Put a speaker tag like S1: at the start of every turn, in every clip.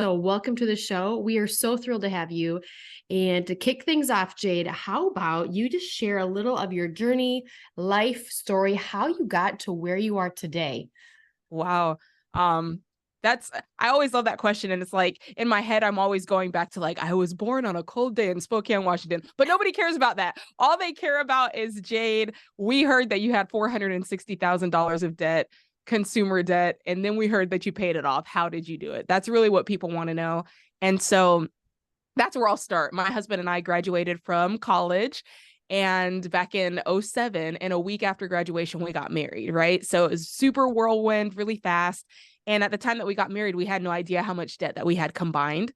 S1: So, welcome to the show. We are so thrilled to have you. And to kick things off, Jade, how about you just share a little of your journey, life story, how you got to where you are today?
S2: Wow. Um, I always love that question. And it's like in my head, I'm always going back to like, I was born on a cold day in Spokane, Washington, but nobody cares about that. All they care about is Jade. We heard that you had $460,000 of debt, consumer debt, and then we heard that you paid it off. How did you do it? That's really what people want to know. And so that's where I'll start. My husband and I graduated from college, and back in '07, and a week after graduation, we got married, right? So it was super whirlwind, really fast. And at the time that we got married, we had no idea how much debt that we had combined.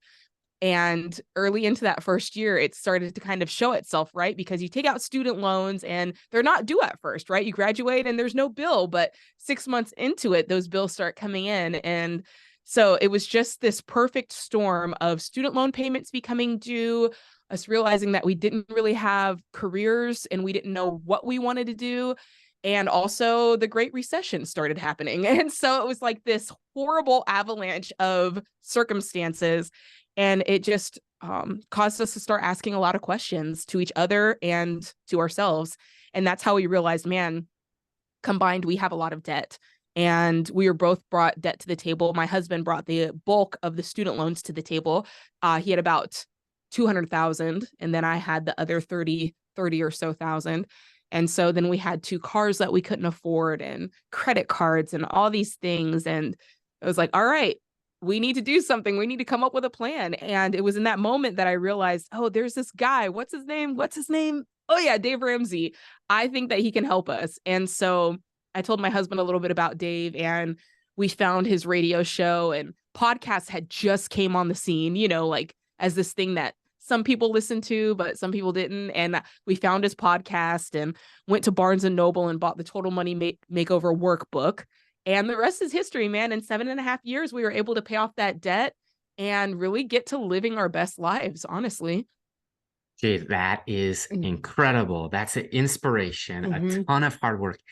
S2: And early into that first year, it started to kind of show itself, right? Because you take out student loans and they're not due at first, right? You graduate and there's no bill, but 6 months into it, those bills start coming in. And so it was just this perfect storm of student loan payments becoming due, us realizing that we didn't really have careers and we didn't know what we wanted to do. And also the Great Recession started happening. And so it was like this horrible avalanche of circumstances. And it just caused us to start asking a lot of questions to each other and to ourselves. And that's how we realized, man, combined, we have a lot of debt. And we were both brought debt to the table. My husband brought the bulk of the student loans to the table. He had about 200,000, and then I had the other 30 or so thousand. And so then we had two cars that we couldn't afford and credit cards and all these things. And it was like, all right, we need to do something. We need to come up with a plan. And it was in that moment that I realized, oh, there's this guy. What's his name? Oh, yeah, Dave Ramsey. I think that he can help us. And so I told my husband a little bit about Dave, and we found his radio show, and podcasts had just came on the scene, like as this thing that some people listened to, but some people didn't. And we found his podcast and went to Barnes and Noble and bought the Total Money Makeover workbook. And the rest is history, man. In 7.5 years, we were able to pay off that debt and really get to living our best lives, honestly.
S3: Jade, that is
S1: Mm-hmm.
S3: incredible. That's an inspiration, a ton of hard work.